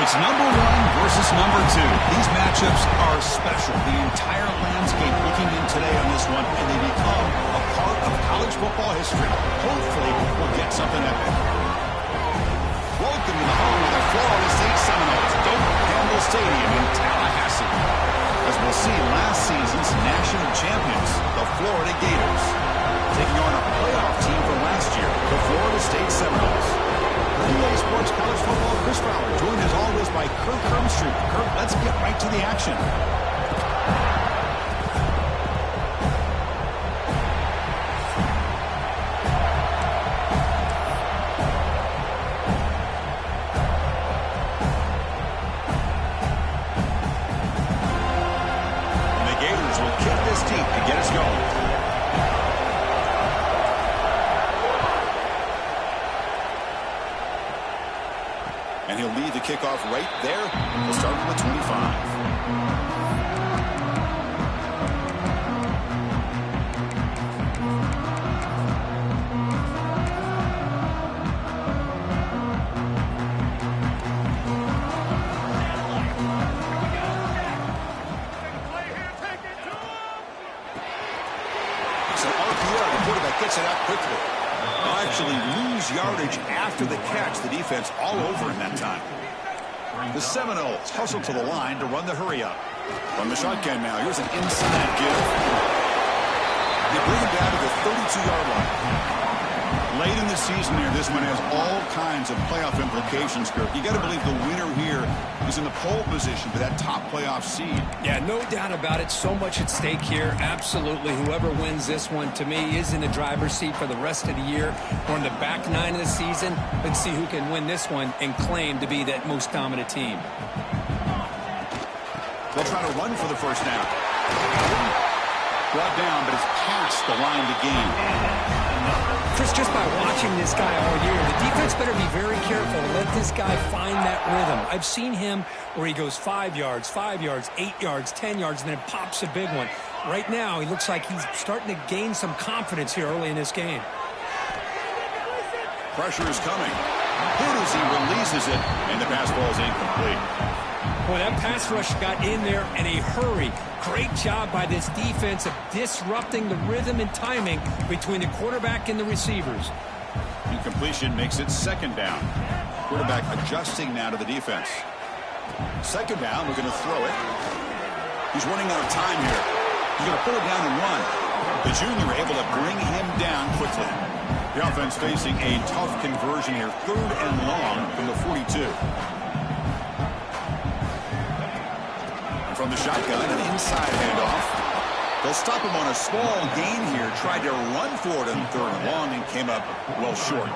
It's number 1 versus number 2. These matchups are special. The entire landscape looking in today on this one, and they become a part of college football history. Hopefully, we'll get something epic. Welcome to the home of the Florida State Seminoles, Doak Campbell Stadium in Tallahassee. As we'll see, last season's national champions, the Florida Gators, taking on a playoff team from last year, the Florida State Seminoles. Relay Sports College Football, Chris Fowler, joined as always by Kirk Hermstreet. Kirk, let's get right to the action. And the Gators will kick this deep to get us going. And he'll lead the kickoff right there. We'll start from the 25. It's an RPO. The quarterback gets it out quickly. They'll actually lose yardage after the catch. The defense all over him that time. The Seminoles hustle to the line to run the hurry-up. From the shotgun now, here's an inside give. They bring him down to the 32-yard line. Late in the season here, this one has all kinds of playoff implications, Kirk. You got to believe the winner here is in the pole position for that top playoff seed. Yeah, no doubt about it. So much at stake here. Absolutely. Whoever wins this one, to me, is in the driver's seat for the rest of the year. We're in the back 9 of the season. Let's see who can win this one and claim to be that most dominant team. They'll try to run for the first down. Brought down, but it's past the line to gain. Chris, just by watching this guy all year, the defense better be very careful to let this guy find that rhythm. I've seen him where he goes 5 yards, 8 yards, 10 yards, and then pops a big one. Right now, he looks like he's starting to gain some confidence here early in this game. Pressure is coming. Hit as he releases it, and the pass ball is incomplete. Boy, that pass rush got in there in a hurry. Great job by this defense of disrupting the rhythm and timing between the quarterback and the receivers. Incompletion makes it second down. Quarterback adjusting now to the defense. Second down, we're going to throw it. He's running out of time here. He's going to pull it down and run. The junior able to bring him down quickly. The offense facing a tough conversion here. 3rd and long from the 42. From the shotgun, an inside handoff. They'll stop him on a small gain here. Tried to run for it on 3rd and long and came up well short.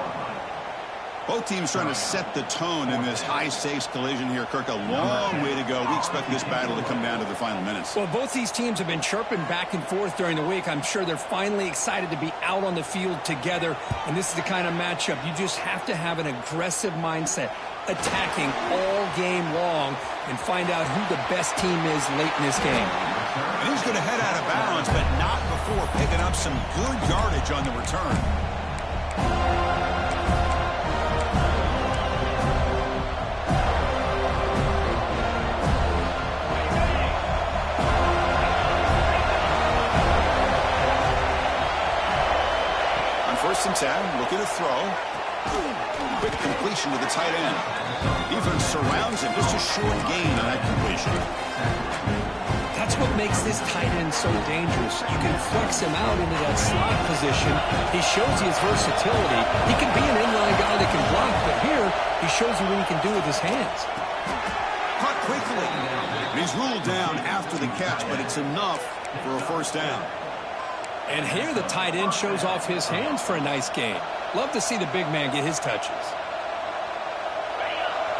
Both teams trying to set the tone in this high-stakes collision here. Kirk, a long way to go. We expect this battle to come down to the final minutes. Well, both these teams have been chirping back and forth during the week. I'm sure they're finally excited to be out on the field together. And this is the kind of matchup you just have to have an aggressive mindset, attacking all game long, and find out who the best team is late in this game. And he's going to head out of bounds, but not before picking up some good yardage on the return. On 1st and 10, looking to throw. Quick completion to the tight end. Defense surrounds him. Just a short gain on that completion. That's what makes this tight end so dangerous. You can flex him out into that slot position. He shows you his versatility. He can be an inline guy that can block, but here he shows you what he can do with his hands. Caught quickly. He's ruled down after the catch, but it's enough for a first down. And here the tight end shows off his hands for a nice gain. Love to see the big man get his touches.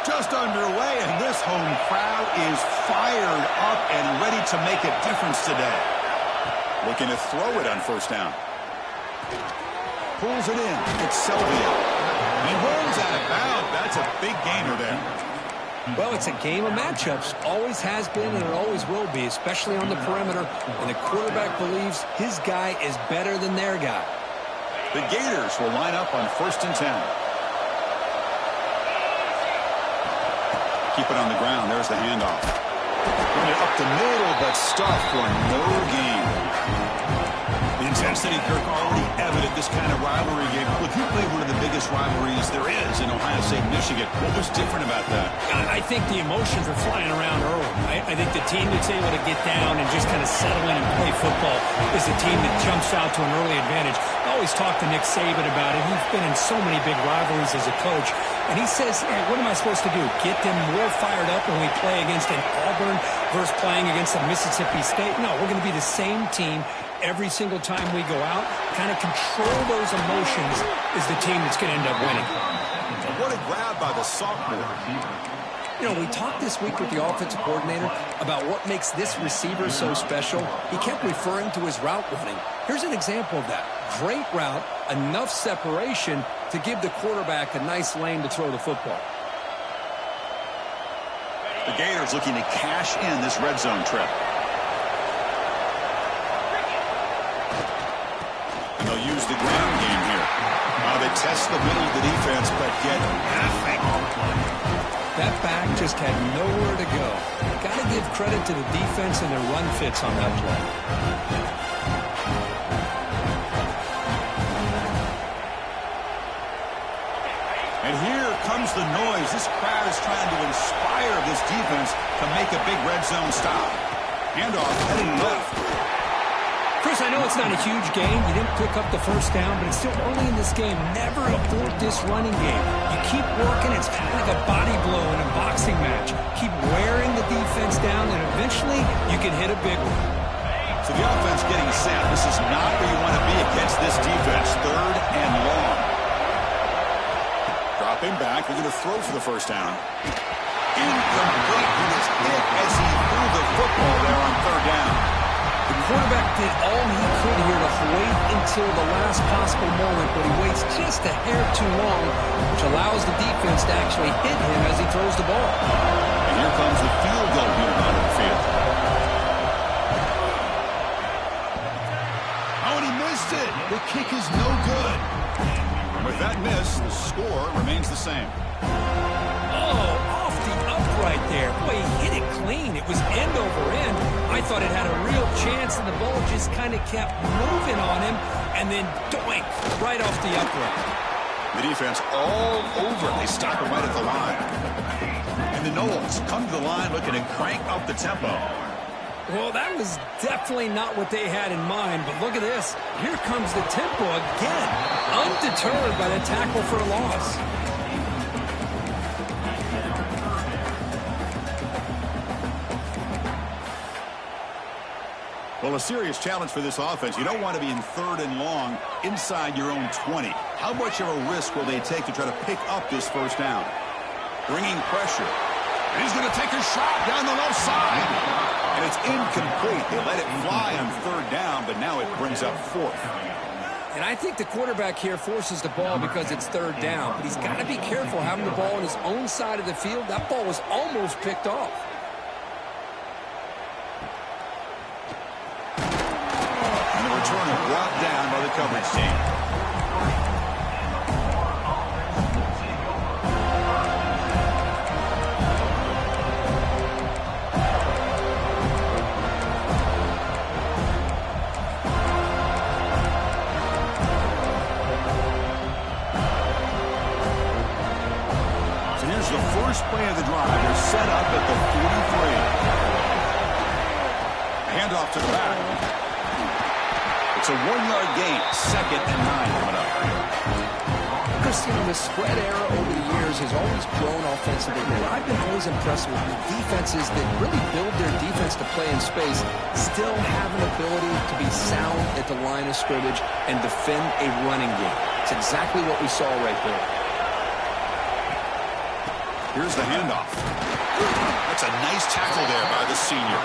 Just underway, and this home crowd is fired up and ready to make a difference today. Looking to throw it on 1st down. Pulls it in. It's Sylvia. He rolls out of bounds. That's a big gainer there. Well, it's a game of matchups. Always has been and it always will be, especially on the perimeter. And the quarterback believes his guy is better than their guy. The Gators will line up on 1st and 10. Keep it on the ground. There's the handoff. Run it up the middle, but stuffed for no gain. The intensity, Kirk, already evident this kind of rivalry game. Look, you played one of the biggest rivalries there is in Ohio State, Michigan. What was different about that? I think the emotions were flying around early. I think the team that's able to get down and just kind of settle in and play football is the team that jumps out to an early advantage. I always talk to Nick Saban about it. He's been in so many big rivalries as a coach. And he says, hey, what am I supposed to do? Get them more fired up when we play against an Auburn versus playing against a Mississippi State? No, we're going to be the same team every single time we go out. Kind of control those emotions is the team that's going to end up winning. What a grab by the sophomore. You know, we talked this week with the offensive coordinator about what makes this receiver so special. He kept referring to his route running. Here's an example of that. Great route, enough separation to give the quarterback a nice lane to throw the football. The Gators looking to cash in this red zone trip. And they'll use the ground game here. They test the middle of the defense, but get nothing. That back just had nowhere to go. Got to give credit to the defense and their run fits on that play. And here comes the noise. This crowd is trying to inspire this defense to make a big red zone stop. Handoff heading left. Chris, I know it's not a huge game. You didn't pick up the first down, but it's still early in this game. Never abort this running game. You keep working. It's kind of like a body blow in a boxing match. Keep wearing the defense down, and eventually you can hit a big one. So the offense getting set. This is not where you want to be against this defense. Third and long. Dropping back. We're going to throw for the first down. Incomplete. He was hit as he threw the football there on third down. The quarterback did all he could here to wait until the last possible moment, but he waits just a hair too long, which allows the defense to actually hit him as he throws the ball. And here comes the field goal unit onto the field. Oh, and he missed it. The kick is no good. And with that miss, the score remains the same. Oh, off the upright there. Boy, he hit it clean. It was end over end. I thought it had a real chance, and the ball just kind of kept moving on him, and then doink, right off the upright. The defense all over. They stop him right at the line. And the Noles come to the line looking to crank up the tempo. Well, that was definitely not what they had in mind, but look at this. Here comes the tempo again, undeterred by the tackle for a loss. Well, a serious challenge for this offense. You don't want to be in third and long inside your own 20. How much of a risk will they take to try to pick up this first down? Bringing pressure. And he's going to take a shot down the left side. And it's incomplete. They let it fly on third down, but now it brings up fourth. And I think the quarterback here forces the ball because it's third down. But he's got to be careful having the ball on his own side of the field. That ball was almost picked off. Return brought down by the coverage team. So here's the first play of the drive. They're set up at the 43. Handoff to the back. It's a 1-yard gain, 2nd and 9 coming up. Christian, the spread era over the years has always grown offensively. And I've been always impressed with defenses that really build their defense to play in space, still have an ability to be sound at the line of scrimmage and defend a running game. It's exactly what we saw right there. Here's the handoff. That's a nice tackle there by the senior.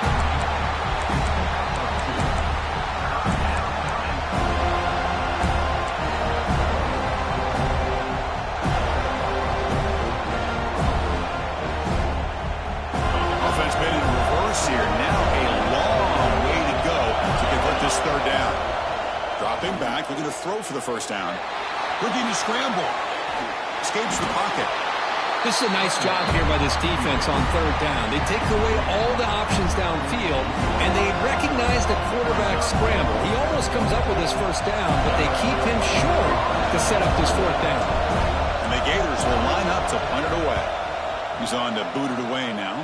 Here. Now a long way to go to convert this third down. Dropping back, looking to throw for the first down. Looking to scramble. Escapes the pocket. This is a nice job here by this defense on third down. They take away all the options downfield, and they recognize the quarterback scramble. He almost comes up with his first down, but they keep him short to set up this fourth down. And the Gators will line up to punt it away. He's on to boot it away now.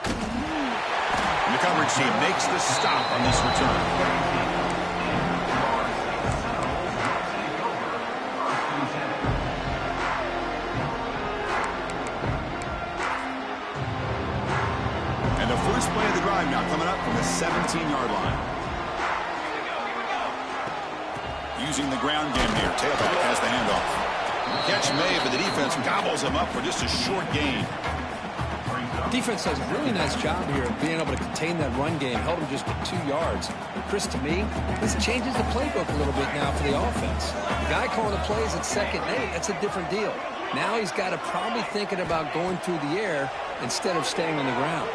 And the coverage team makes the stop on this return. First play of the drive now coming up from the 17-yard line. Using the ground game here. Tailback has the handoff. Catch made, but the defense gobbles him up for just a short gain. Defense does a really nice job here of being able to contain that run game. Held him just at 2 yards. Chris, to me, this changes the playbook a little bit now for the offense. The guy calling the plays at 2nd and 8, that's a different deal. Now he's got to probably thinking about going through the air instead of staying on the ground.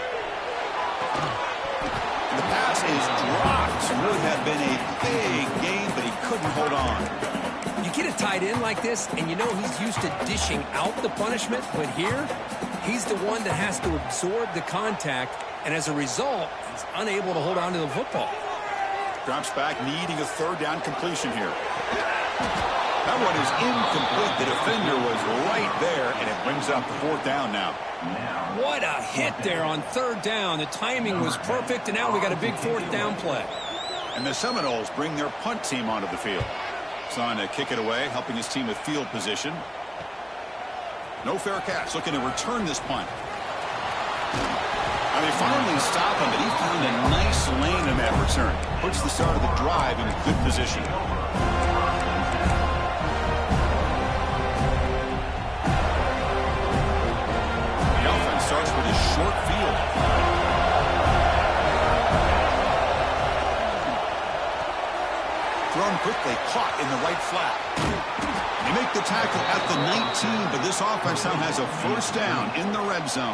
The pass is dropped. Would have been a big gain, but he couldn't hold on. You get a tight end like this, and you know he's used to dishing out the punishment, but here, he's the one that has to absorb the contact, and as a result, he's unable to hold on to the football. Drops back, needing a third down completion here. That one is incomplete. The defender was right there, and it brings up the fourth down now. What a hit there on third down. The timing was perfect, and now we got a big fourth down play. And the Seminoles bring their punt team onto the field. It's on to kick it away, helping his team with field position. No fair catch, looking to return this punt. Now they finally stop him, but he found a nice lane in that return. Puts the start of the drive in a good position. Starts with a short field. Thrown quickly, caught in the right flat. They make the tackle at the 19, but this offense now has a first down in the red zone.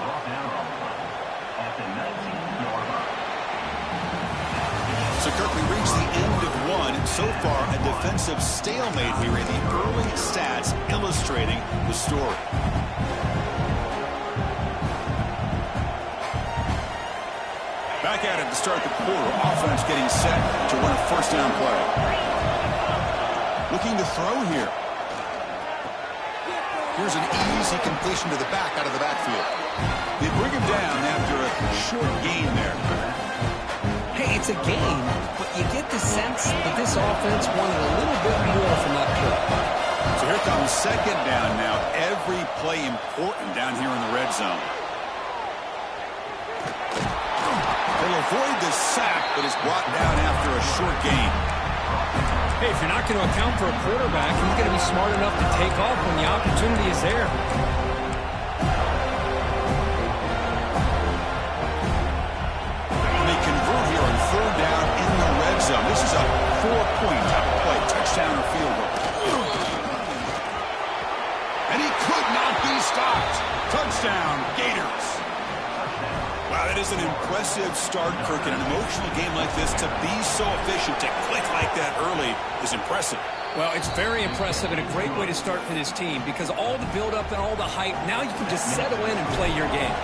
So, Kirk, we reached the end of one. So far, a defensive stalemate here in the early stats illustrating the story. Back at it to start the quarter. Offense getting set to run a first down play. Looking to throw here. Here's an easy completion to the back out of the backfield. They bring him down after a short gain there. Hey, it's a gain, but you get the sense that this offense wanted a little bit more from that play. So here comes second down now. Every play important down here in the red zone. They'll avoid the sack, but is brought down after a short gain. Hey, if you're not going to account for a quarterback, he's going to be smart enough to take off when the opportunity is there. And they convert here on third down in the red zone. This is a 4-point type of play, touchdown or field goal. And he could not be stopped. Touchdown, Gators. Wow, that is an impressive start, Kirk. In an emotional game like this, to be so efficient, to click like that early is impressive. Well, it's very impressive and a great way to start for this team because all the build-up and all the hype, now you can just settle in and play your game.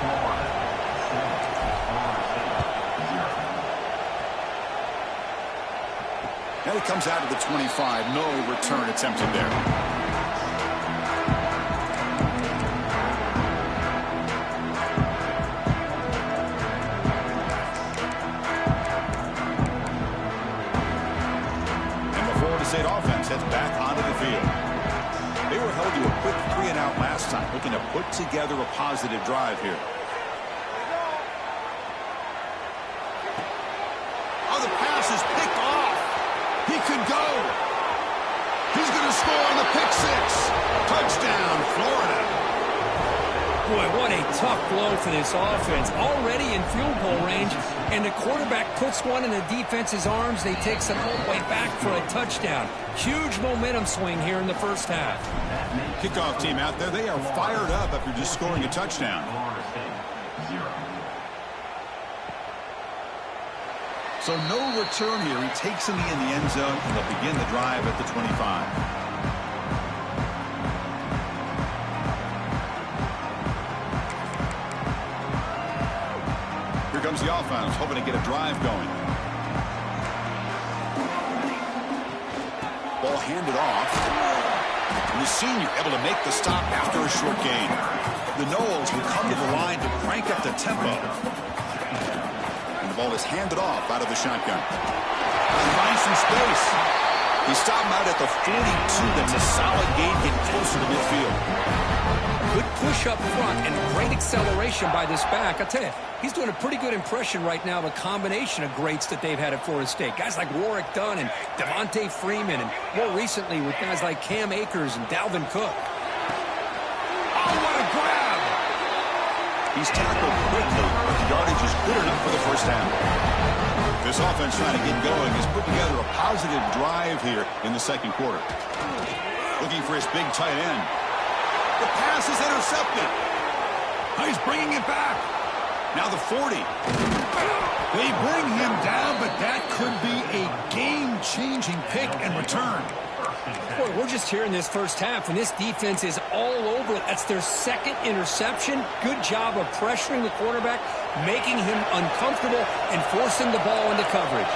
Now he comes out of the 25. No return attempted there. State offense heads back onto the field. They were held to a quick 3-and-out last time, looking to put together a positive drive here. Oh, the pass is picked off. He could go. He's going to score on the pick six. Touchdown, Florida. Boy, what a tough blow for this offense. Already in field goal range, and the quarterback puts one in the defense's arms. They take some all the way back for a touchdown. Huge momentum swing here in the first half. Kickoff team out there, they are fired up after just scoring a touchdown. So no return here. He takes him in the end zone, and they'll begin the drive at the 25. the offense, hoping to get a drive going. Ball handed off. And the senior able to make the stop after a short gain. The Noles will come to the line to crank up the tempo. And the ball is handed off out of the shotgun. He finds some space. He stopped him out at the 42. That's a solid gain, getting closer to midfield. Good push up front and great acceleration by this back. I tell you, he's doing a pretty good impression right now of a combination of greats that they've had at Florida State. Guys like Warwick Dunn and Devontae Freeman, and more recently with guys like Cam Akers and Dalvin Cook. Oh, what a grab! He's tackled quickly, but the yardage is good enough for the first down. This offense trying to get going has put together a positive drive here in the second quarter. Looking for his big tight end. The pass is intercepted. He's bringing it back. Now the 40. They bring him down, but that could be a game-changing pick and return. Boy, we're just here in this first half, and this defense is all over it. That's their second interception. Good job of pressuring the quarterback, making him uncomfortable, and forcing the ball into coverage.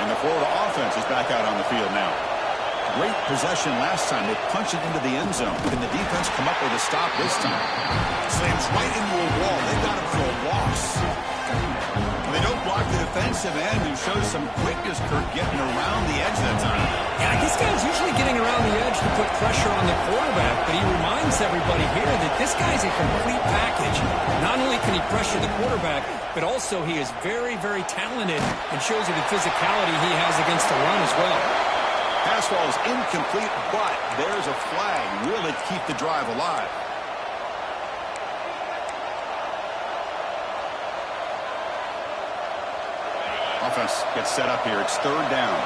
And the Florida offense is back out on the field now. Great possession last time. They punched it into the end zone. Can the defense come up with a stop this time? Slams right into a wall. They got him for a loss. And they don't block the defensive end, who shows some quickness, Kirk, getting around the edge that time. Yeah, this guy's usually getting around the edge to put pressure on the quarterback, but he reminds everybody here that this guy's a complete package. Not only can he pressure the quarterback, but also he is very, very talented and shows you the physicality he has against the run as well. Pass ball is incomplete, but there's a flag. Will it keep the drive alive? Offense gets set up here. It's third down.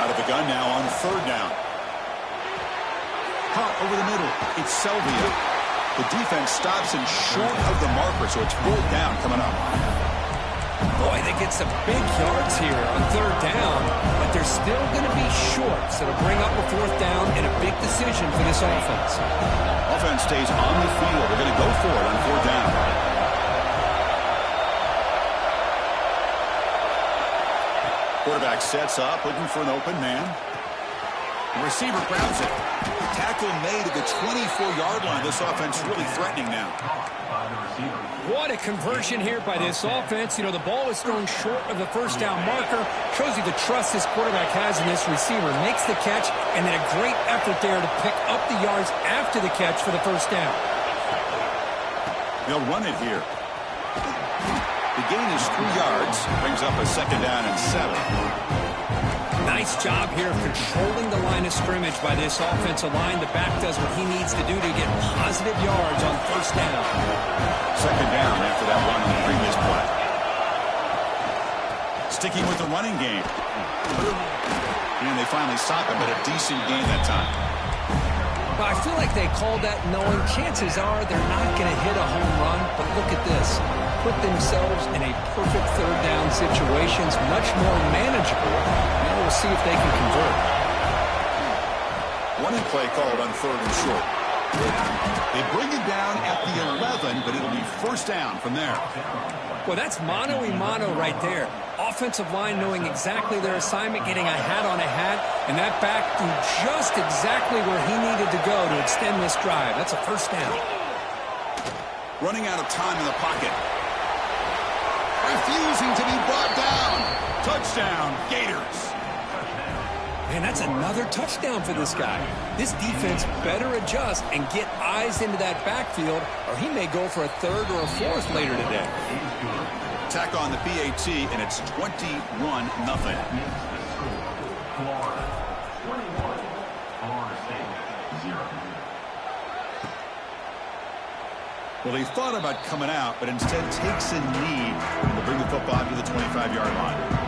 Out of the gun now on third down. Hot over the middle. It's Selvia. The defense stops him short of the marker, so it's fourth down coming up. Boy, they get some big yards here on third down, but they're still going to be short, so it'll bring up a fourth down and a big decision for this offense. Offense stays on the field. They're going to go for it on fourth down. Quarterback sets up, looking for an open man. The receiver grabs it. Tackle made at the 24-yard line. This offense really threatening now. What a conversion here by this offense. You know, the ball is thrown short of the first down marker. Shows you the trust this quarterback has in this receiver. Makes the catch, and then a great effort there to pick up the yards after the catch for the first down. They'll run it here. The gain is 3 yards. Brings up a second down and 7. Nice job here of controlling the line of scrimmage by this offensive line. The back does what he needs to do to get positive yards on first down. Second down after that run on the previous play. Sticking with the running game. And they finally stop him, but a decent gain that time. Well, I feel like they called that knowing chances are they're not going to hit a home run, but look at this. Put themselves in a perfect third down situation. It's much more manageable. Now we'll see if they can convert. Running play called on third and short. They bring it down at the 11, but it'll be first down from there. Well, that's mano-a-mano right there. Offensive line knowing exactly their assignment, getting a hat on a hat, and that back threw just exactly where he needed to go to extend this drive. That's a first down. Running out of time in the pocket. Refusing to be brought down. Touchdown, Gators. Man, that's another touchdown for this guy. This defense better adjust and get eyes into that backfield, or he may go for a third or a fourth later today. Tack on the PAT, and it's 21-0. Well, he thought about coming out, but instead takes a knee and will bring the football to the 25-yard line.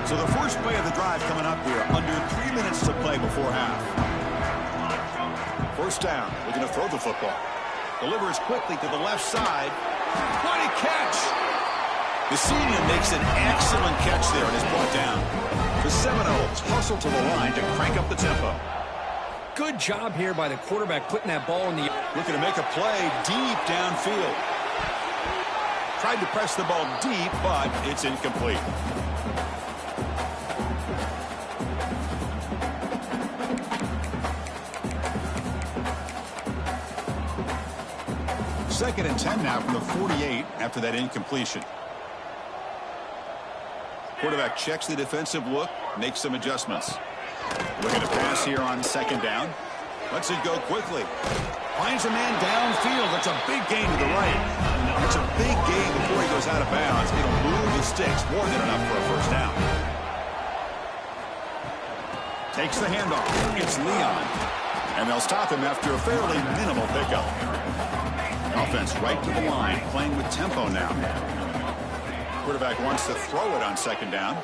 So the first play of the drive coming up here, under 3 minutes to play before half. First down, looking to throw the football. Delivers quickly to the left side. What a catch! The senior makes an excellent catch there and is brought down. The Seminoles hustle to the line to crank up the tempo. Good job here by the quarterback putting that ball in the... Looking to make a play deep downfield. Tried to press the ball deep, but it's incomplete. Second and 10 now from the 48 after that incompletion. Quarterback checks the defensive look, makes some adjustments. Looking to pass here on second down. Lets it go quickly. Finds a man downfield. That's a big gain to the right. It's a big gain before he goes out of bounds. It'll move the sticks more than enough for a first down. Takes the handoff. It's Leon. And they'll stop him after a fairly minimal pickup. Offense right to the line, playing with tempo now. Quarterback wants to throw it on second down.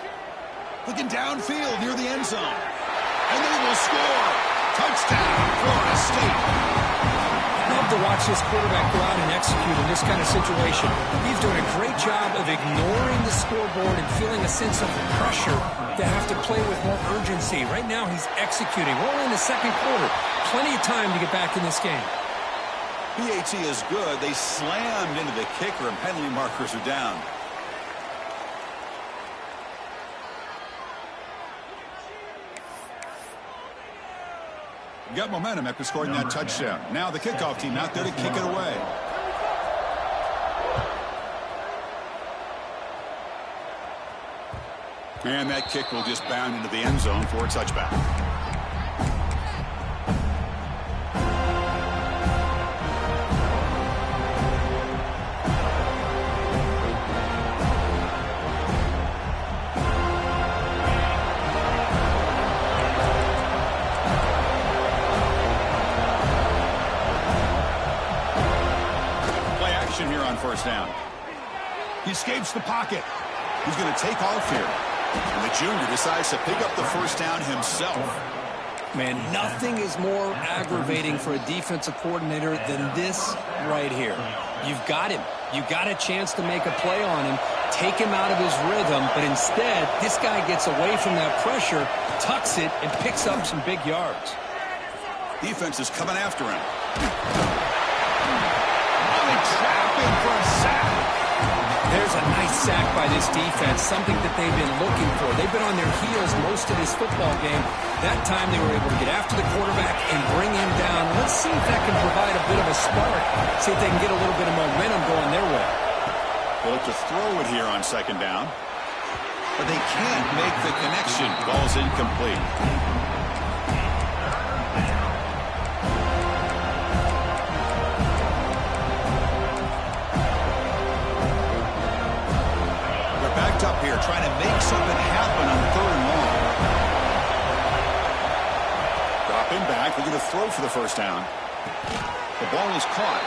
Looking downfield near the end zone. And they will score. Touchdown, Florida State. Love to watch this quarterback go out and execute in this kind of situation. He's doing a great job of ignoring the scoreboard and feeling a sense of pressure to have to play with more urgency. Right now, he's executing. We're only in the second quarter. Plenty of time to get back in this game. PAT is good. They slammed into the kicker, and penalty markers are down. Got momentum after scoring that touchdown. Now the kickoff team out there to kick it away. And that kick will just bound into the end zone for a touchback. Here on first down. He escapes the pocket. He's going to take off here. And the junior decides to pick up the first down himself. Man, nothing is more aggravating for a defensive coordinator than this right here. You've got him. You've got a chance to make a play on him, take him out of his rhythm, but instead, this guy gets away from that pressure, tucks it, and picks up some big yards. Defense is coming after him. For a sack. There's a nice sack by this defense, something that they've been looking for. They've been on their heels most of this football game. That time they were able to get after the quarterback and bring him down. Let's see if that can provide a bit of a spark, see if they can get a little bit of momentum going their way. They'll look to throw it here on second down, but they can't make the connection. Ball's incomplete. Up here trying to make something happen on third and long. Dropping back, looking to throw for the first down. The ball is caught.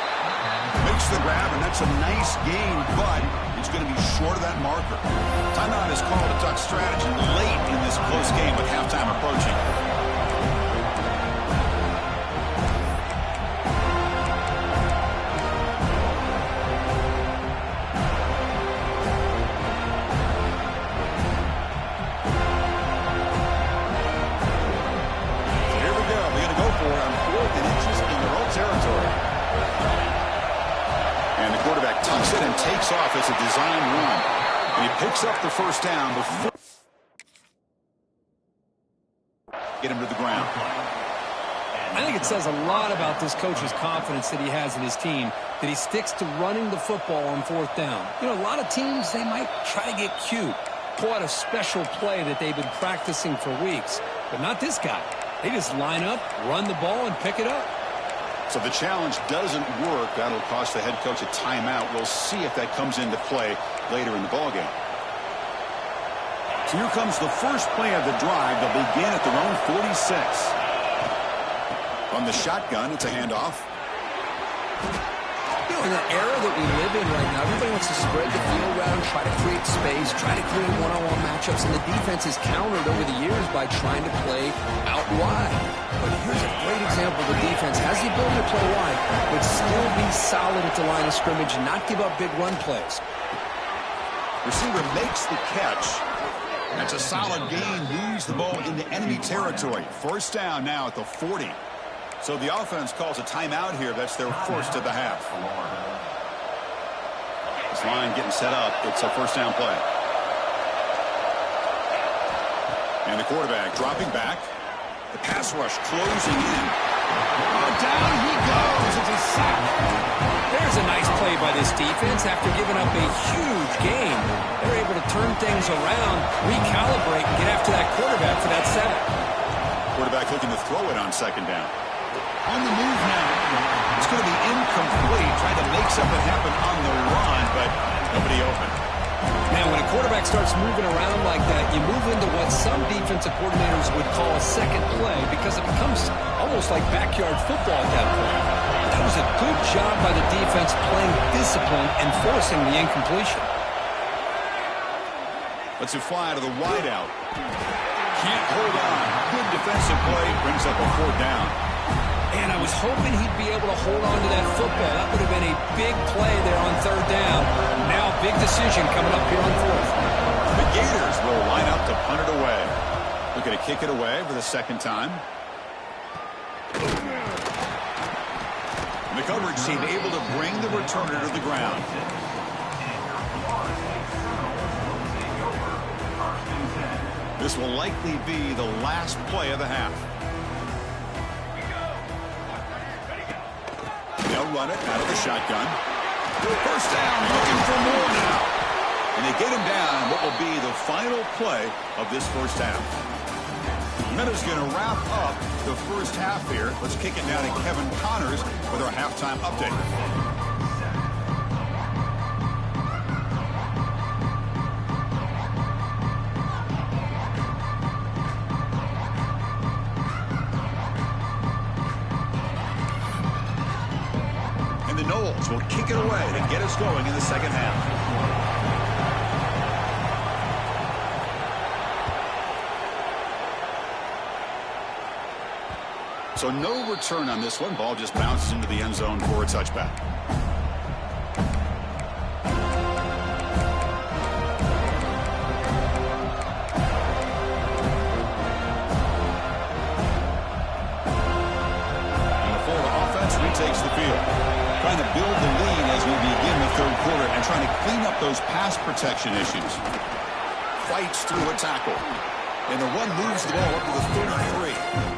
Makes the grab, and that's a nice gain, but it's going to be short of that marker. Timeout is called a duck strategy late in this close game with halftime approaching. Takes off as a design run. And he picks up the first down before get him to the ground. I think it says a lot about this coach's confidence that he has in his team, that he sticks to running the football on fourth down. You know, a lot of teams, they might try to get cute, pull out a special play that they've been practicing for weeks, but not this guy. They just line up, run the ball, and pick it up. So if the challenge doesn't work, that'll cost the head coach a timeout. We'll see if that comes into play later in the ballgame. So here comes the first play of the drive. They'll begin at their own 46. From the shotgun, it's a handoff. You know, in the era that we live in right now, everybody wants to spread the field around, try to create space, try to create one-on-one matchups, and the defense is countered over the years by trying to play out wide. But here's a great example. The defense has the ability to play wide, but still be solid at the line of scrimmage and not give up big run plays. Receiver makes the catch. That's a solid gain. Moves the ball into enemy territory. First down now at the 40. So the offense calls a timeout here. That's their first of the half. This line getting set up. It's a first down play. And the quarterback dropping back. The pass rush closing in. Oh, down he goes. It's a sack. There's a nice play by this defense. After giving up a huge gain, they're able to turn things around, recalibrate, and get after that quarterback for that sack. Quarterback looking to throw it on second down. On the move now. It's going to be incomplete. Trying to make something happen on the run, but nobody open. Now, when a quarterback starts moving around like that, you move into what some defensive coordinators would call a second play because it becomes almost like backyard football at that point. That was a good job by the defense playing discipline and forcing the incompletion. Lets it fly to the wideout. Can't hold on. Good defensive play. Brings up a fourth down. And I was hoping he'd be able to hold on to that football. That would have been a big play there on third down. Now, big decision coming up here on fourth. The Gators will line up to punt it away. Looking to kick it away for the second time. And the coverage team able to bring the returner to the ground. This will likely be the last play of the half. They'll run it out of the shotgun. First down, looking for more now. And they get him down what will be the final play of this first half. Minutes going to wrap up the first half here. Let's kick it down to Kevin Connors with our halftime update. And the Noles will kick it away to get us going in the second half. So no return on this one. Ball just bounces into the end zone for a touchback. And the Florida offense retakes the field. Trying to build the lead as we begin the third quarter and trying to clean up those pass protection issues. Fights through a tackle. And the run moves the ball up to the 33.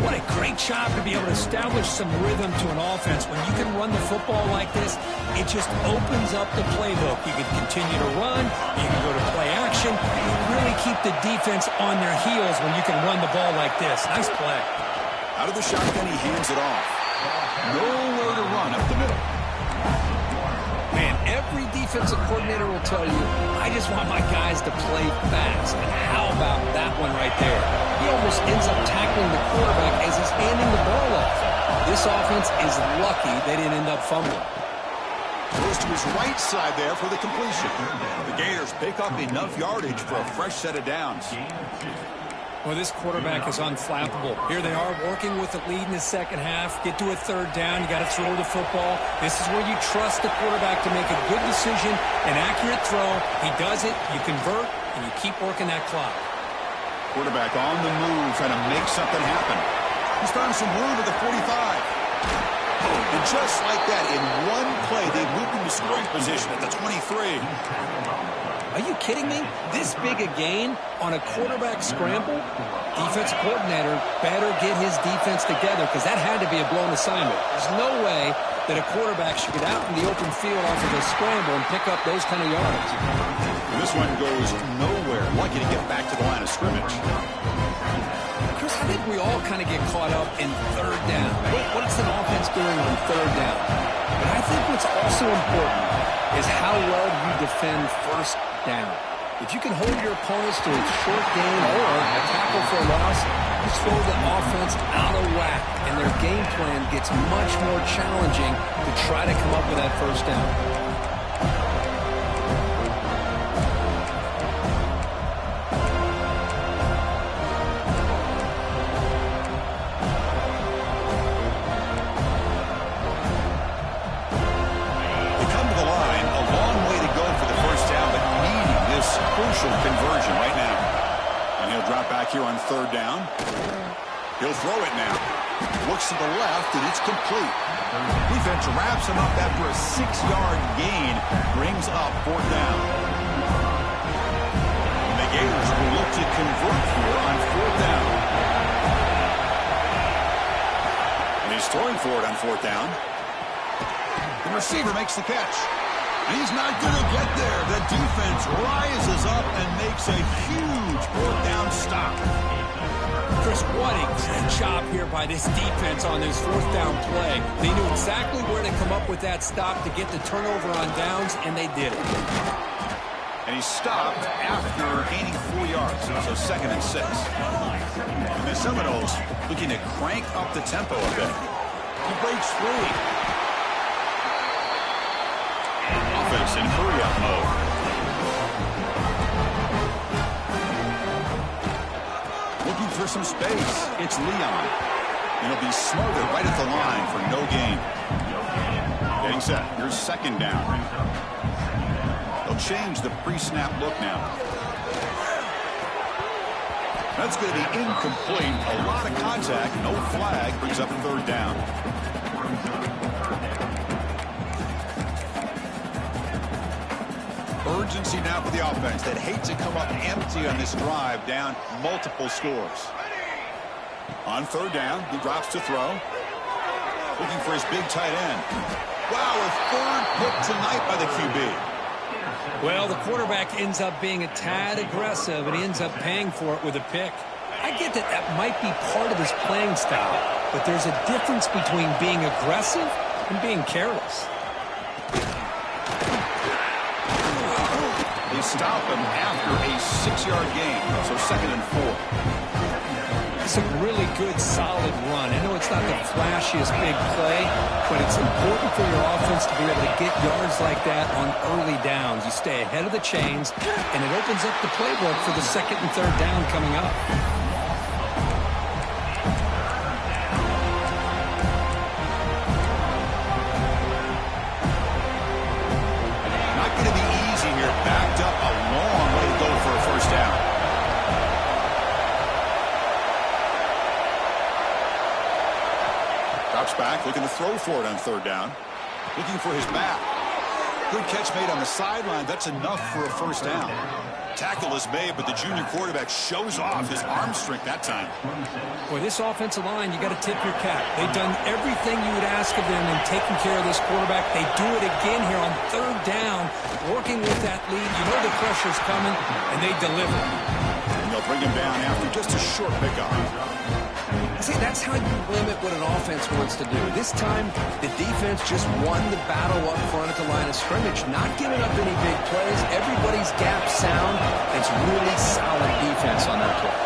What a great job to be able to establish some rhythm to an offense. When you can run the football like this, it just opens up the playbook. You can continue to run. You can go to play action. You really keep the defense on their heels when you can run the ball like this. Nice play. Out of the shotgun, he hands it off. Nowhere to run up the middle. Man, every defensive coordinator will tell you, I just want my guys to play fast. And how about that one right there? He almost ends up tackling the quarterback as he's handing the ball off. This offense is lucky they didn't end up fumbling. Goes to his right side there for the completion. The Gators pick up enough yardage for a fresh set of downs. Well, this quarterback is unflappable. Here they are working with the lead in the second half. Get to a third down. You got to throw the football. This is where you trust the quarterback to make a good decision, an accurate throw. He does it, you convert, and you keep working that clock. Quarterback on the move, trying to make something happen. He's found some room at the 45. And just like that, in one play, they moved into scoring position at the 23. Are you kidding me? This big a gain on a quarterback scramble? Defense coordinator better get his defense together because that had to be a blown assignment. There's no way that a quarterback should get out in the open field off of a scramble and pick up those kind of yards. And this one goes nowhere. Lucky to get back to the line of scrimmage. Chris, I think we all kind of get caught up in third down. What's an offense doing on third down? But I think what's also important is how well you defend first down. If you can hold your opponents to a short gain or a tackle for a loss, you throw the offense out of whack, and their game plan gets much more challenging to try to come up with that first down. crucial conversion right now. And he'll drop back here on third down. He'll throw it now. Looks to the left, and it's complete. Defense wraps him up after a 6-yard gain. Brings up fourth down. And the Gators will look to convert here on fourth down. And he's throwing for it on fourth down. The receiver makes the catch. And he's not going to get there. The defense rises up and makes a huge fourth down stop. Chris, what a great job here by this defense on this fourth down play. They knew exactly where to come up with that stop to get the turnover on downs, and they did it. And he stopped after gaining 4 yards, so 2nd and 6. And the Seminoles looking to crank up the tempo a bit. He breaks free. Offense in hurry-up mode. Looking for some space. It's Leon. And he'll be smothered right at the line for no gain. Getting set. Here's 2nd down. They'll change the pre-snap look now. That's going to be incomplete. A lot of contact. No flag. Brings up 3rd down. Urgency now for the offense that hates to come up empty on this drive, down multiple scores. On 3rd down, he drops to throw. Looking for his big tight end. Wow, a 3rd pick tonight by the QB. Well, the quarterback ends up being a tad aggressive, and he ends up paying for it with a pick. I get that that might be part of his playing style, but there's a difference between being aggressive and being careless. They stop him after a 6-yard gain, so 2nd and 4. It's a really good, solid run. I know it's not the flashiest big play, but it's important for your offense to be able to get yards like that on early downs. You stay ahead of the chains, and it opens up the playbook for the 2nd and 3rd down coming up. Not going to be easy here. Backed up a long way to go for a 1st down. Drops back, looking to throw for it on 3rd down. Looking for his back. Good catch made on the sideline. That's enough for a 1st down. Tackle is made, but the junior quarterback shows off his arm strength that time. Boy, this offensive line, you got to tip your cap. They've done everything you would ask of them in taking care of this quarterback. They do it again here on 3rd down, working with that lead. You know the pressure's coming, and they deliver. And they'll bring him down after just a short pickup. See, that's how you limit what an offense wants to do. This time, the defense just won the battle up front at the line of scrimmage, not giving up any big plays. Everybody's gap sound. It's really solid defense on that play.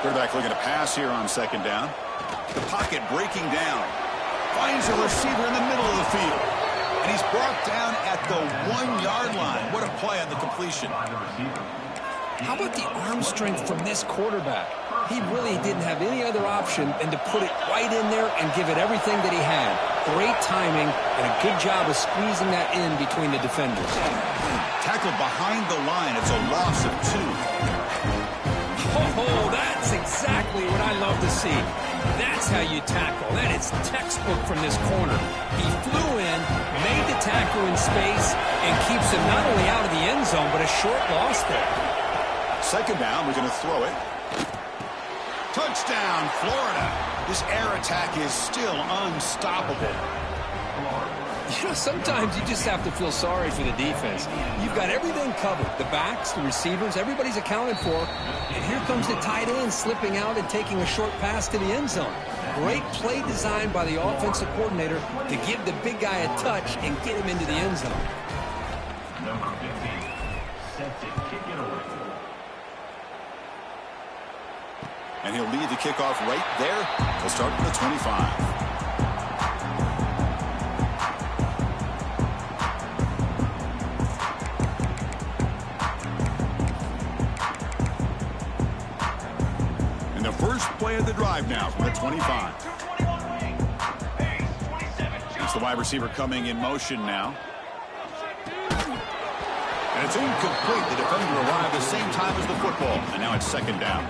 Quarterback looking to pass here on 2nd down. The pocket breaking down. Finds a receiver in the middle of the field. And he's brought down at the 1-yard line. What a play on the completion. How about the arm strength from this quarterback? He really didn't have any other option than to put it right in there and give it everything that he had. Great timing and a good job of squeezing that in between the defenders. Tackled behind the line. It's a loss of 2. Oh, that's exactly what I love to see. That's how you tackle. That is textbook from this corner. He flew in, made the tackle in space, and keeps him not only out of the end zone, but a short loss there. 2nd down, we're going to throw it. Touchdown, Florida. This air attack is still unstoppable. You know, sometimes you just have to feel sorry for the defense. You've got everything covered. The backs, the receivers, everybody's accounted for. And here comes the tight end slipping out and taking a short pass to the end zone. Great play design by the offensive coordinator to give the big guy a touch and get him into the end zone. Number 50, set to kick it away. And he'll lead the kickoff right there. He'll start from the 25. And the first play of the drive now from the 25. It's The wide receiver coming in motion now. And it's incomplete. The defender arrived the same time as the football. And now it's second down.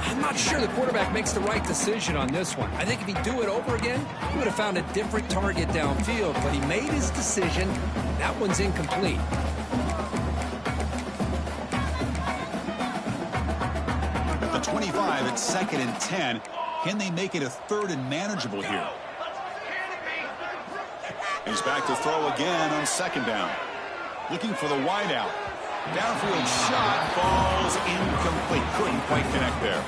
I'm not sure the quarterback makes the right decision on this one. I think if he'd do it over again, he would have found a different target downfield. But he made his decision. That one's incomplete. At the 25, it's 2nd and 10. Can they make it a 3rd and manageable here? He's back to throw again on 2nd down. Looking for the wideout. Downfield shot falls incomplete. Couldn't quite connect there.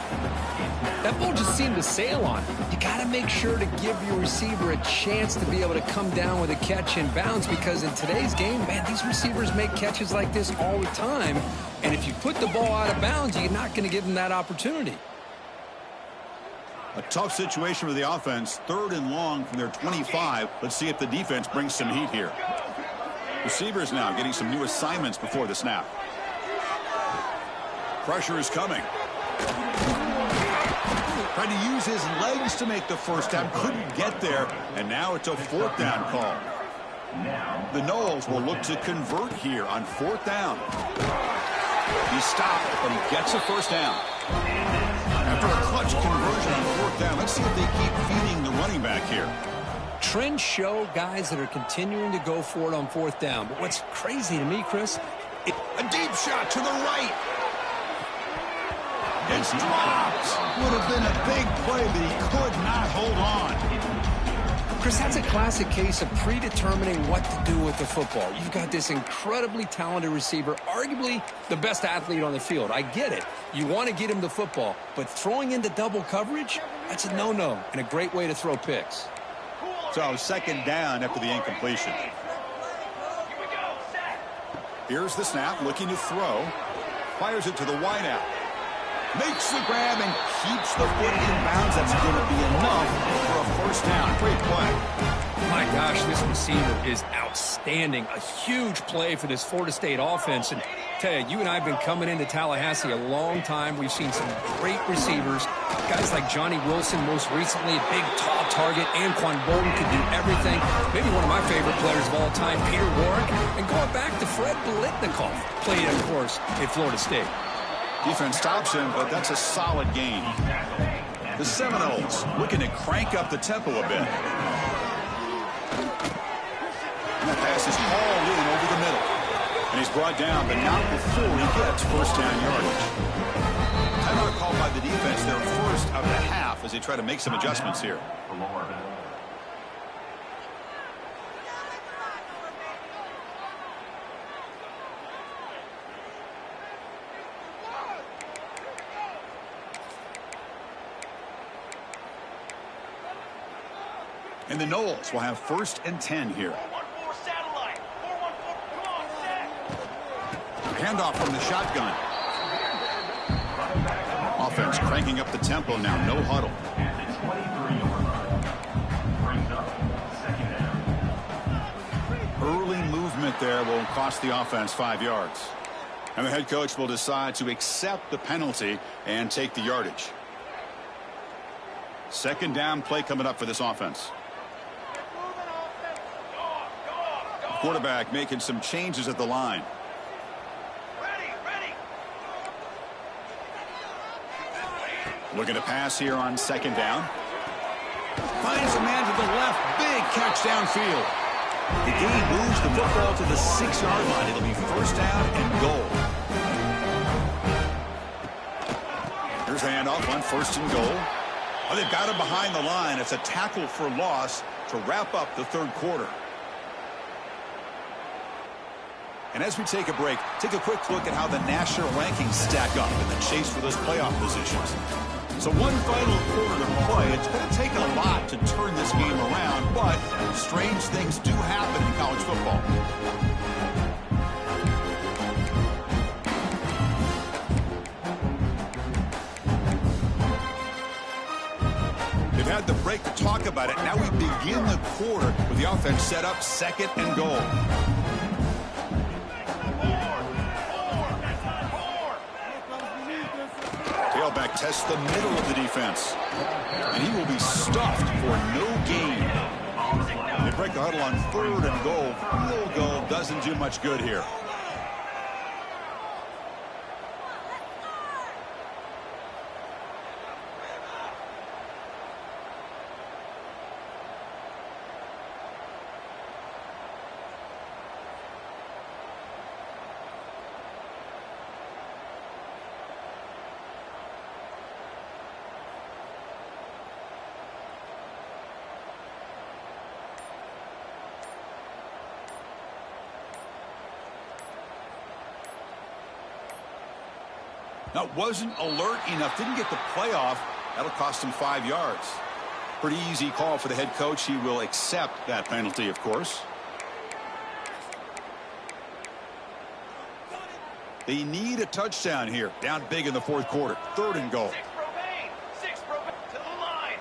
That ball just seemed to sail on. You got to make sure to give your receiver a chance to be able to come down with a catch in bounds, because in today's game, man, these receivers make catches like this all the time. And if you put the ball out of bounds, you're not going to give them that opportunity. A tough situation for the offense. 3rd and long from their 25. Let's see if the defense brings some heat here. Receivers now getting some new assignments before the snap. Pressure is coming. Trying to use his legs to make the first down. Couldn't get there. And now it's a 4th down call. The Noles will look to convert here on 4th down. He stopped, but he gets a first down. After a clutch conversion on 4th down, let's see if they keep feeding the running back here. Trends show guys that are continuing to go for it on 4th down. But what's crazy to me, Chris, a deep shot to the right. It's dropped. Would have been a big play, but he could not hold on. Chris, that's a classic case of predetermining what to do with the football. You've got this incredibly talented receiver, arguably the best athlete on the field. I get it. You want to get him the football, but throwing into double coverage, that's a no-no and a great way to throw picks. So 2nd down after the incompletion. Here's the snap, looking to throw. Fires it to the wideout. Makes the grab and keeps the foot in bounds. That's going to be enough for a first down. Great play. My gosh, this receiver is outstanding. A huge play for this Florida State offense. And tell you and I have been coming into Tallahassee a long time. We've seen some great receivers. Guys like Johnny Wilson, most recently, a big, tall target. Anquan Bolden could do everything. Maybe one of my favorite players of all time, Peter Warrick. And going back to Fred Biletnikoff, played, of course, at Florida State. Defense stops him, but that's a solid gain. The Seminoles looking to crank up the tempo a bit. And that pass is hauled in over the middle. And he's brought down, but not before he gets first down yardage. Timeout called by the defense, their first of the half, as they try to make some adjustments here. And the Noles will have 1st and 10 here. Handoff from the shotgun. Offense cranking up the tempo now. No huddle. Early movement there will cost the offense 5 yards. And the head coach will decide to accept the penalty and take the yardage. 2nd down play coming up for this offense. Quarterback making some changes at the line. Looking to pass here on 2nd down. Finds a man to the left. Big catch downfield. The game moves the football to the 6-yard line. It'll be first down and goal. Here's the handoff on 1st and goal. Oh, they've got him behind the line. It's a tackle for loss to wrap up the 3rd quarter. And as we take a break, take a quick look at how the national rankings stack up in the chase for those playoff positions. So one final quarter to play. It's going to take a lot to turn this game around, but strange things do happen in college football. They've had the break to talk about it. Now we begin the quarter with the offense set up 2nd and goal. Tailback tests the middle of the defense. And he will be stuffed for no gain. They break the huddle on 3rd and goal. Field goal doesn't do much good here. Now, wasn't alert enough, didn't get the playoff. That'll cost him 5 yards. Pretty easy call for the head coach. He will accept that penalty, of course. They need a touchdown here. Down big in the 4th quarter. 3rd and goal. 6 Romaine to the line.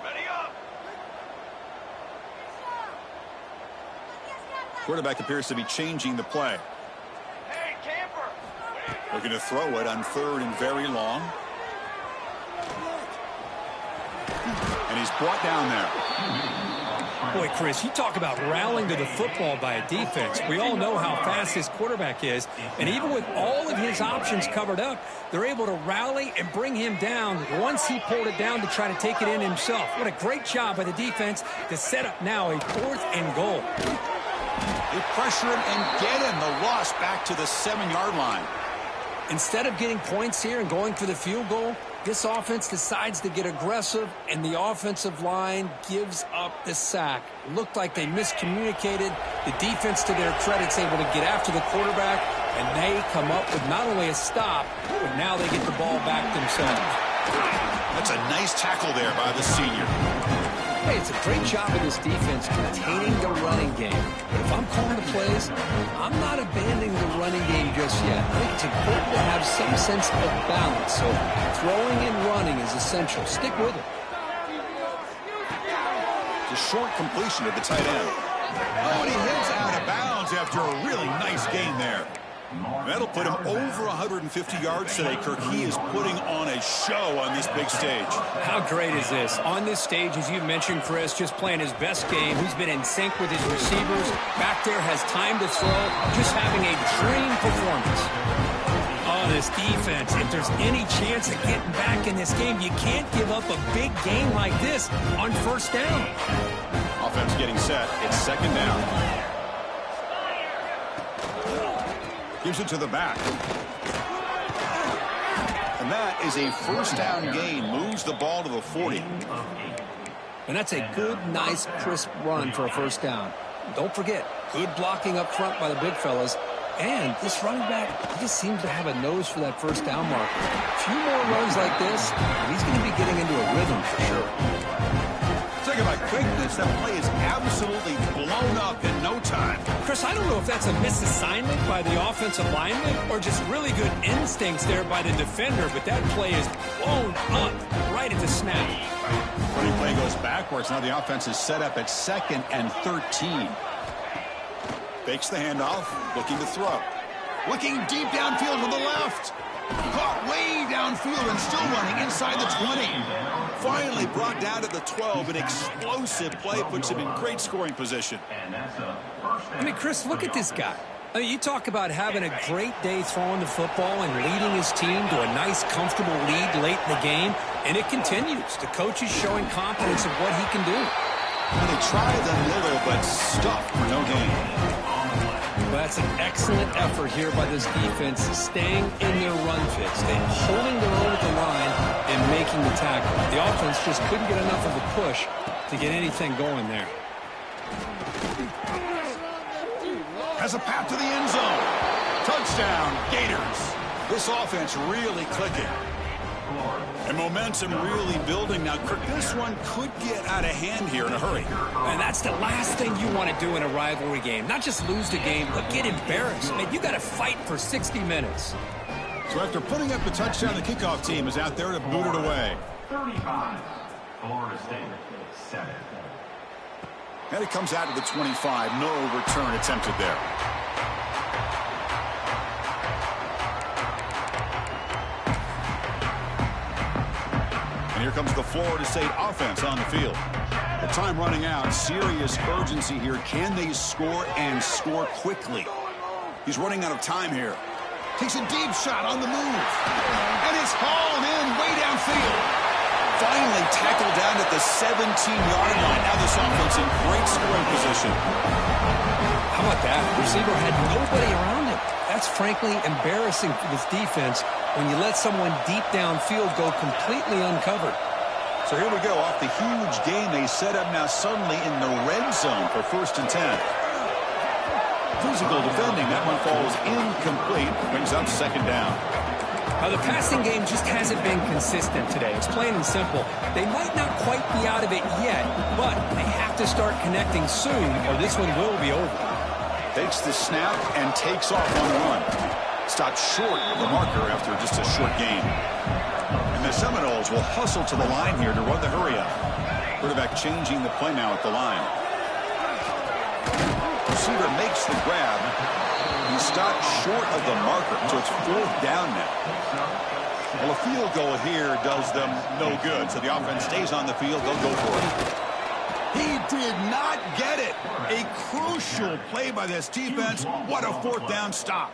Ready up. Quarterback appears to be changing the play. Hey, camper. Looking to throw it on 3rd and very long. And he's brought down there. Boy, Chris, you talk about rallying to the football by a defense. We all know how fast this quarterback is, and even with all of his options covered up, they're able to rally and bring him down once he pulled it down to try to take it in himself. What a great job by the defense to set up now a 4th and goal. They pressure him and get him. The loss back to the 7-yard line. Instead of getting points here and going for the field goal, this offense decides to get aggressive, and the offensive line gives up the sack. Looked like they miscommunicated. The defense, to their credit, is able to get after the quarterback, and they come up with not only a stop, but now they get the ball back themselves. That's a nice tackle there by the senior. Hey, it's a great job of this defense containing the running game. But if I'm calling the plays, I'm not abandoning the running game just yet. I think it's important to have some sense of balance. So throwing and running is essential. Stick with it. It's a short completion to the tight end. Oh, and he heads out of bounds after a really nice gain there. That'll put him over 150 yards today, Kirk. He is putting on a show on this big stage. How great is this? On this stage, as you mentioned, Chris, just playing his best game. He's been in sync with his receivers. Back there, has time to throw. Just having a dream performance. Oh, this defense, if there's any chance of getting back in this game, you can't give up a big game like this on 1st down. Offense getting set. It's 2nd down. Gives it to the back. And that is a 1st down gain. Moves the ball to the 40. And that's a good, nice, crisp run for a 1st down. Don't forget, good blocking up front by the big fellas. And this running back, he just seems to have a nose for that 1st down mark. A few more runs like this, and he's going to be getting into a rhythm for sure. Talk about quickness. That play is absolutely blown up in no time. Chris, I don't know if that's a misassignment by the offensive lineman or just really good instincts there by the defender, but that play is blown up right at the snap. Running play goes backwards. Now the offense is set up at 2nd and 13. Fakes the handoff, looking to throw. Looking deep downfield to the left. Caught way downfield and still running inside the 20. Finally brought down to the 12. An explosive play puts him in great scoring position. I mean, Chris, look at this guy. I mean, you talk about having a great day throwing the football and leading his team to a nice, comfortable lead late in the game, and it continues. The coach is showing confidence of what he can do. And they tried the middle, but stuffed for no gain. Well, that's an excellent effort here by this defense, staying in their run fits, staying holding their own at the line and making the tackle. The offense just couldn't get enough of a push to get anything going there. Has a path to the end zone. Touchdown, Gators. This offense really clicking. And momentum really building. Now, Kirk, this one could get out of hand here in a hurry. And that's the last thing you want to do in a rivalry game. Not just lose the game, but get embarrassed. Man, you got to fight for 60 minutes. So after putting up the touchdown, the kickoff team is out there to boot it away. 35. Florida State 7. And it comes out to the 25. No return attempted there. And here comes the Florida State offense on the field. The time running out. Serious urgency here. Can they score and score quickly? He's running out of time here. Takes a deep shot on the move. And it's hauled in way downfield. Finally tackled down at the 17-yard line. Now this offense in great scoring position. How about that? The receiver had nobody around him. That's frankly embarrassing for this defense when you let someone deep downfield go completely uncovered. So here we go. Off the huge gain they set up now suddenly in the red zone for 1st and 10. Physical defending. That one falls incomplete. Brings up 2nd down. Now, the passing game just hasn't been consistent today. It's plain and simple. They might not quite be out of it yet, but they have to start connecting soon or this one will be over. Takes the snap and takes off on the run. Stopped short of the marker after just a short gain. And the Seminoles will hustle to the line here to run the hurry-up. Quarterback changing the play now at the line. Receiver makes the grab. He stopped short of the marker, so it's 4th down now. Well, a field goal here does them no good, so the offense stays on the field. They'll go for it. He did not get it. A crucial play by this defense. What a 4th down stop.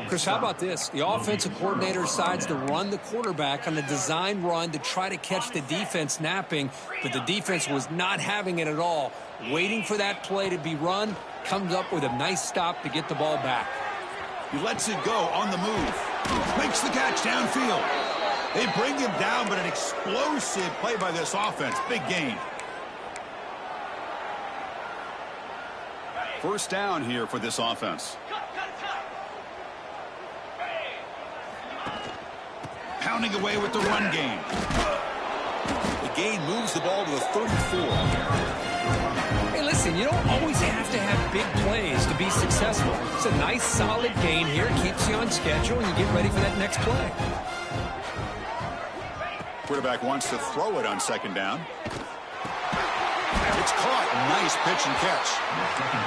Chris, how about this? The offensive coordinator decides to run the quarterback on a design run to try to catch the defense napping, but the defense was not having it at all. Waiting for that play to be run, comes up with a nice stop to get the ball back. He lets it go on the move. Makes the catch downfield. They bring him down, but an explosive play by this offense. Big gain. 1st down here for this offense. Pounding away with the run game. The gain moves the ball to the 34. Hey, listen, you don't always have to have big plays to be successful. It's a nice, solid gain here. Keeps you on schedule, and you get ready for that next play. Quarterback wants to throw it on 2nd down. It's caught. A nice pitch and catch.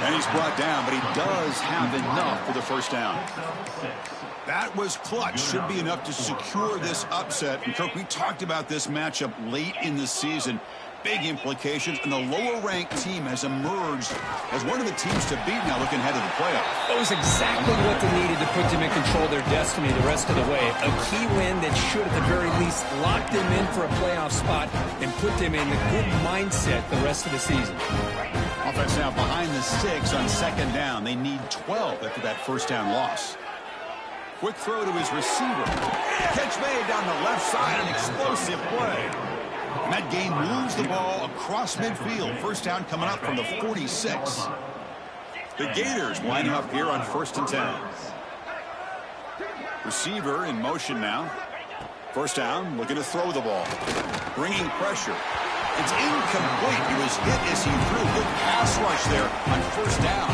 And he's brought down, but he does have enough for the 1st down. That was clutch. Should be enough to secure this upset. And, Kirk, we talked about this matchup late in the season. Big implications, and the lower-ranked team has emerged as one of the teams to beat now looking ahead of the playoffs. It was exactly what they needed to put them in control of their destiny the rest of the way. A key win that should, at the very least, lock them in for a playoff spot and put them in a good mindset the rest of the season. Offense now behind the 6 on 2nd down. They need 12 after that 1st down loss. Quick throw to his receiver. Catch made down the left side, an explosive play. And that gain moves the ball across midfield. 1st down coming up from the 46. The Gators lining up here on 1st and 10. Receiver in motion now. 1st down, looking to throw the ball. Bringing pressure. It's incomplete. He was hit as he threw. Good pass rush there on 1st down.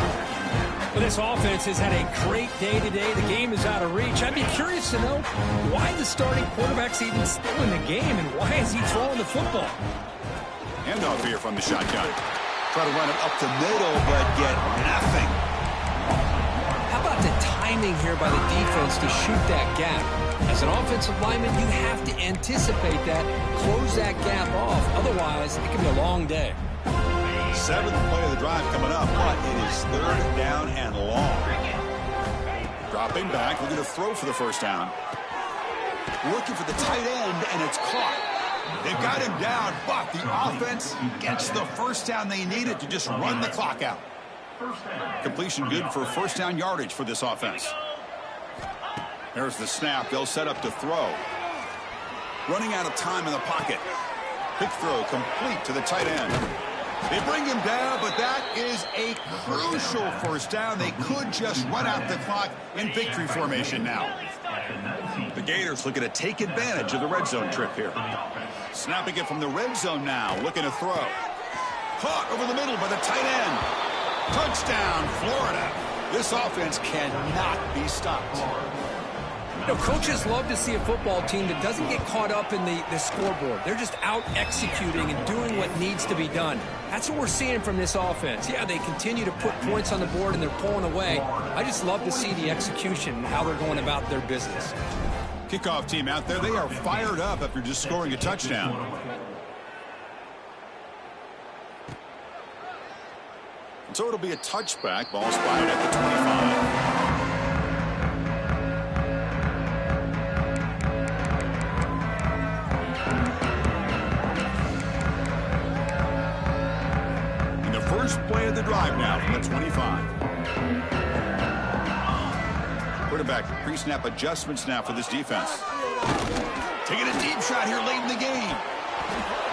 Well, this offense has had a great day today. The game is out of reach. I'd be curious to know why the starting quarterback's even still in the game and why is he throwing the football? Handoff here from the shotgun. Try to run it up the middle, but get nothing. How about the timing here by the defense to shoot that gap? As an offensive lineman, you have to anticipate that, close that gap off. Otherwise, it can be a long day. 7th play of the drive coming up, but it is 3rd down and long. Dropping back, looking to throw for the 1st down. Looking for the tight end, and it's caught. They've got him down, but the offense gets the 1st down they needed to just run the clock out. Completion good for 1st down yardage for this offense. There's the snap. They'll set up to throw. Running out of time in the pocket. Quick throw complete to the tight end. They bring him down, but that is a crucial 1st down. They could just run out the clock in victory formation now. The Gators looking to take advantage of the red zone trip here. Snapping it from the red zone now, looking to throw. Caught over the middle by the tight end. Touchdown, Florida. This offense cannot be stopped. You know, coaches love to see a football team that doesn't get caught up in the scoreboard. They're just out executing and doing what needs to be done. That's what we're seeing from this offense. Yeah, they continue to put points on the board and they're pulling away. I just love to see the execution and how they're going about their business. Kickoff team out there, they are fired up after just scoring a touchdown. So it'll be a touchback. Ball spotted at the 25. First play of the drive now from the 25. Quarterback pre-snap adjustments now for this defense. Taking a deep shot here late in the game.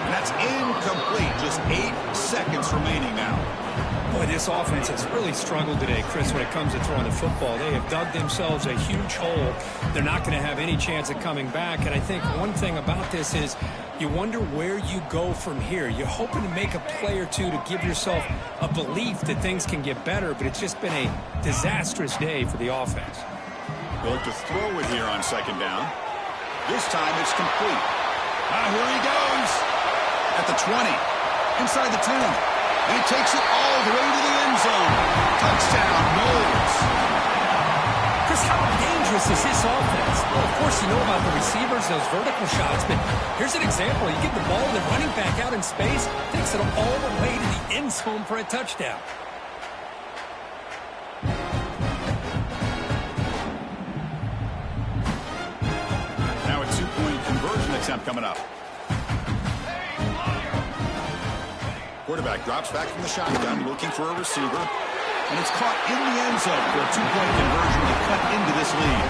And that's incomplete. Just 8 seconds remaining now. Boy, this offense has really struggled today, Chris, when it comes to throwing the football. They have dug themselves a huge hole. They're not going to have any chance of coming back. And I think one thing about this is you wonder where you go from here. You're hoping to make a play or two to give yourself a belief that things can get better, but it's just been a disastrous day for the offense. They'll look to throw it here on second down. This time it's complete. Here he goes. At the 20. Inside the 10. And he takes it all the way to the end zone. Touchdown, Knowles. Chris, how dangerous is this offense? Well, of course, you know about the receivers, those vertical shots, but here's an example. You get the ball and the running back out in space, takes it all the way to the end zone for a touchdown. Now a 2-point conversion attempt coming up. Quarterback drops back from the shotgun, looking for a receiver. And it's caught in the end zone for a 2-point conversion to cut into this lead.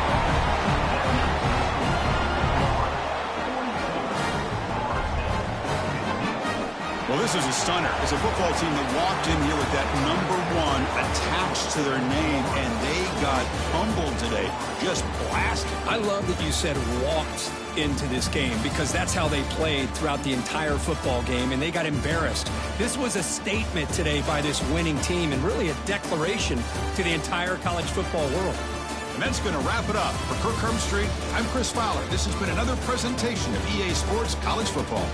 Well, this is a stunner. It's a football team that walked in here with that number 1 attached to their name, and they got humbled today. Just blasted. I love that you said walked into this game because that's how they played throughout the entire football game, and they got embarrassed. This was a statement today by this winning team and really a declaration to the entire college football world. And that's going to wrap it up. For Kirk Street, I'm Chris Fowler. This has been another presentation of EA Sports College Football.